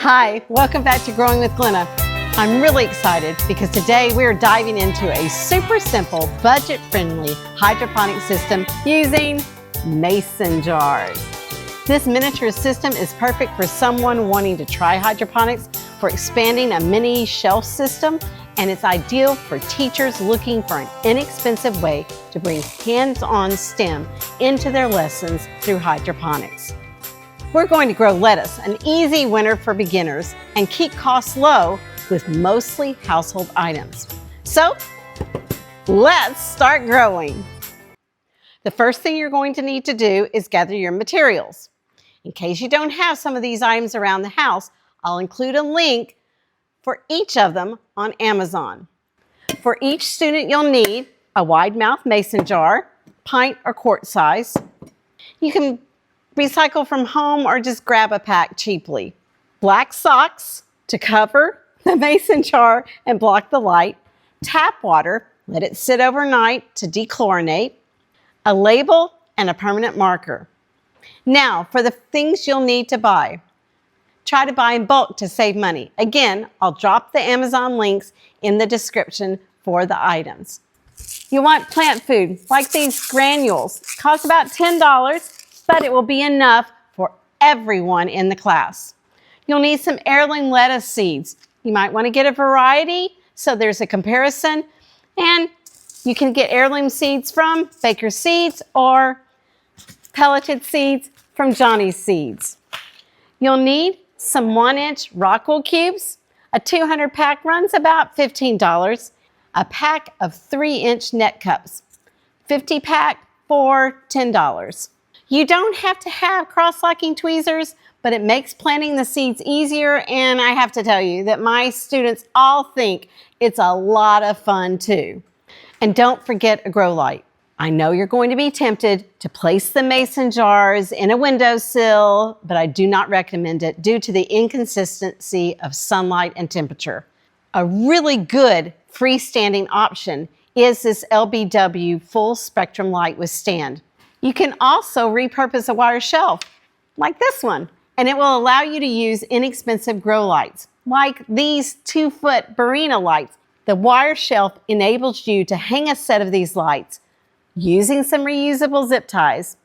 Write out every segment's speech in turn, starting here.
Hi, welcome back to Growing with Glenna. I'm really excited because today we're diving into a super simple, budget-friendly hydroponic system using mason jars. This miniature system is perfect for someone wanting to try hydroponics, for expanding a mini shelf system, and it's ideal for teachers looking for an inexpensive way to bring hands-on STEM into their lessons through hydroponics. We're going to grow lettuce, an easy winner for beginners, and keep costs low with mostly household items. So, let's start growing. The first thing you're going to need to do is gather your materials. In case you don't have some of these items around the house, I'll include a link for each of them on Amazon. For each student, you'll need a wide mouth mason jar, pint or quart size. You can recycle from home or just grab a pack cheaply. Black socks to cover the mason jar and block the light. Tap water, let it sit overnight to dechlorinate. A label and a permanent marker. Now, for the things you'll need to buy. Try to buy in bulk to save money. Again, I'll drop the Amazon links in the description for the items. You want plant food, like these granules. Cost about $10. But it will be enough for everyone in the class. You'll need some heirloom lettuce seeds. You might want to get a variety so there's a comparison, and you can get heirloom seeds from Baker Seeds or pelleted seeds from Johnny's Seeds. You'll need some 1-inch Rockwool cubes. A 200 pack runs about $15. A pack of 3-inch net cups. 50 pack for $10. You don't have to have cross-locking tweezers, but it makes planting the seeds easier, and I have to tell you that my students all think it's a lot of fun too. And don't forget a grow light. I know you're going to be tempted to place the mason jars in a windowsill, but I do not recommend it due to the inconsistency of sunlight and temperature. A really good freestanding option is this LBW full spectrum light with stand. You can also repurpose a wire shelf, like this one, and it will allow you to use inexpensive grow lights, like these 2-foot Barina lights. The wire shelf enables you to hang a set of these lights using some reusable zip ties.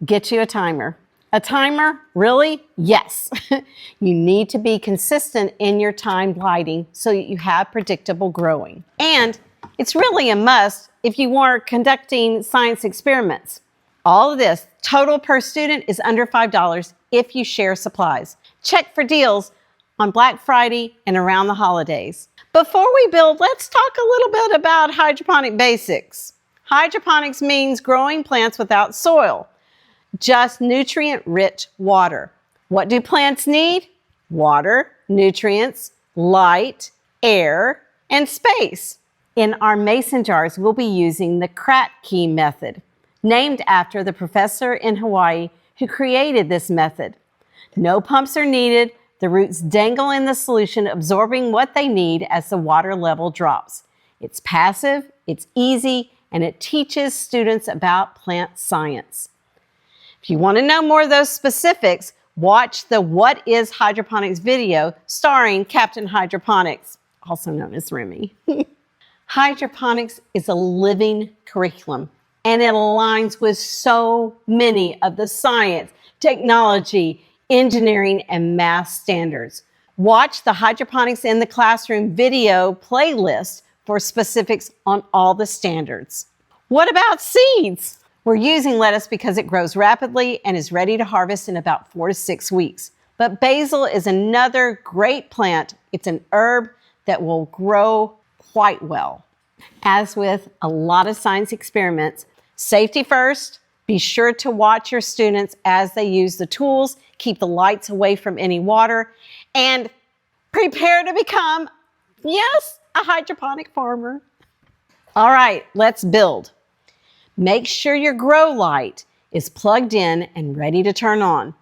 Get you a timer. A timer? Really? Yes. You need to be consistent in your timed lighting so that you have predictable growing. And it's really a must if you are conducting science experiments. All of this, total per student, is under $5 if you share supplies. Check for deals on Black Friday and around the holidays. Before we build, let's talk a little bit about hydroponic basics. Hydroponics means growing plants without soil, just nutrient-rich water. What do plants need? Water, nutrients, light, air, and space. In our mason jars, we'll be using the kratky method, named after the professor in Hawaii who created this method. No pumps are needed. The roots dangle in the solution, absorbing what they need as the water level drops. It's passive, it's easy, and it teaches students about plant science. If you want to know more of those specifics, watch the What is Hydroponics video starring Captain Hydroponics, also known as Remy. Hydroponics is a living curriculum, and it aligns with so many of the science, technology, engineering, and math standards. Watch the Hydroponics in the Classroom video playlist for specifics on all the standards. What about seeds? We're using lettuce because it grows rapidly and is ready to harvest in about 4 to 6 weeks. But basil is another great plant. It's an herb that will grow quite well. As with a lot of science experiments, safety first. Be sure to watch your students as they use the tools. Keep the lights away from any water. And prepare to become, yes, a hydroponic farmer. All right, let's build. Make sure your grow light is plugged in and ready to turn on.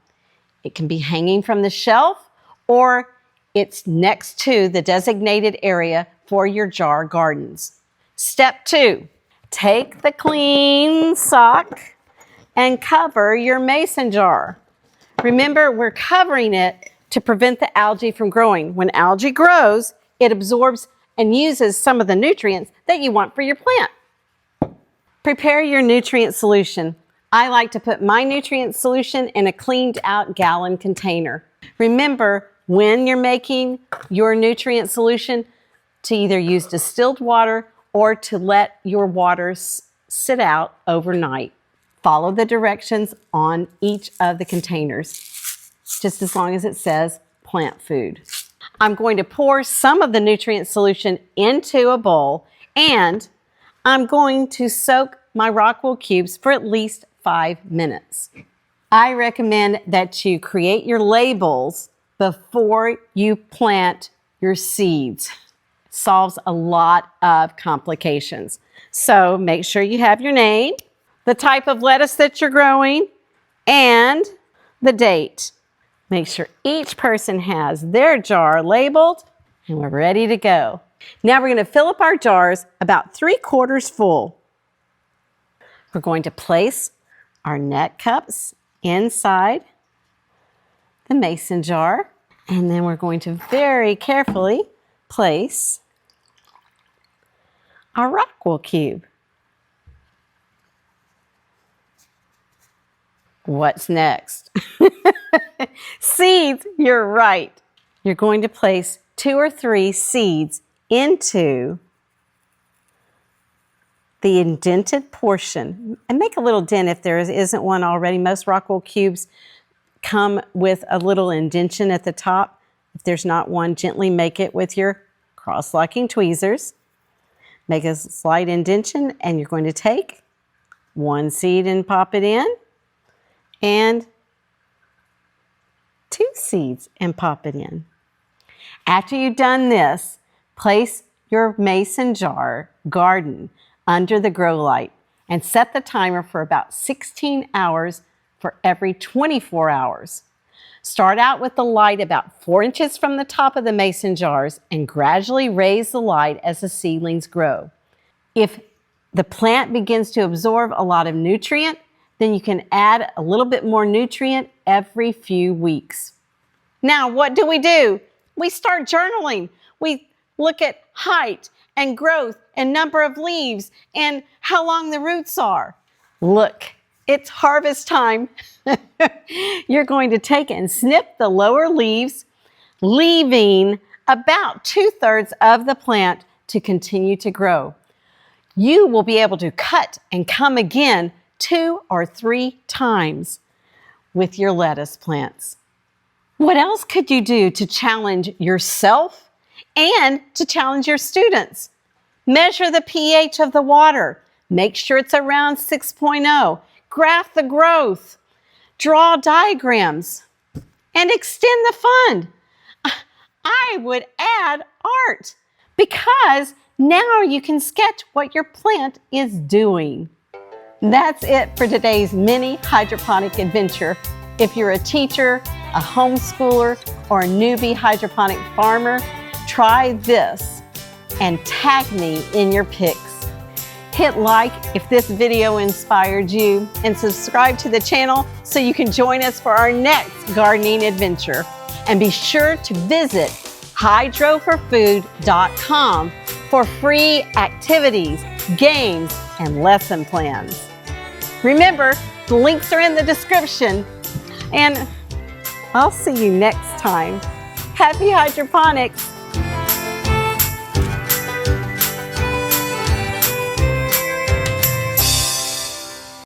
It can be hanging from the shelf or it's next to the designated area for your jar gardens. Step 2, take the clean sock and cover your mason jar. Remember, we're covering it to prevent the algae from growing. When algae grows, it absorbs and uses some of the nutrients that you want for your plant. Prepare your nutrient solution. I like to put my nutrient solution in a cleaned out gallon container. Remember, when you're making your nutrient solution, to either use distilled water or to let your water sit out overnight. Follow the directions on each of the containers, just as long as it says plant food. I'm going to pour some of the nutrient solution into a bowl, and I'm going to soak my Rockwool cubes for at least 5 minutes. I recommend that you create your labels before you plant your seeds. Solves a lot of complications. So make sure you have your name, the type of lettuce that you're growing, and the date. Make sure each person has their jar labeled, and we're ready to go. Now we're going to fill up our jars about 3/4 full. We're going to place our net cups inside the mason jar, and then we're going to very carefully place our Rockwool cube. What's next? Seeds, you're right. You're going to place 2 or 3 seeds into the indented portion. And make a little dent if there isn't one already. Most Rockwool cubes come with a little indention at the top. If there's not one, gently make it with your cross-locking tweezers. Make a slight indentation, and you're going to take 1 seed and pop it in, and 2 seeds and pop it in. After you've done this, place your mason jar garden under the grow light and set the timer for about 16 hours for every 24 hours. Start out with the light about 4 inches from the top of the mason jars and gradually raise the light as the seedlings grow. If the plant begins to absorb a lot of nutrient, then you can add a little bit more nutrient every few weeks. Now, what do? We start journaling. We look at height and growth and number of leaves and how long the roots are. Look, it's harvest time. You're going to take and snip the lower leaves, leaving about 2/3 of the plant to continue to grow. You will be able to cut and come again 2 or 3 times with your lettuce plants. What else could you do to challenge yourself and to challenge your students? Measure the pH of the water. Make sure it's around 6.0. Graph the growth. Draw diagrams. And extend the fund. I would add art because now you can sketch what your plant is doing. That's it for today's mini hydroponic adventure. If you're a teacher, a homeschooler, or a newbie hydroponic farmer, try this and tag me in your pics. Hit like if this video inspired you, and subscribe to the channel so you can join us for our next gardening adventure. And be sure to visit hydroforfood.com for free activities, games, and lesson plans. Remember, the links are in the description, and I'll see you next time. Happy hydroponics!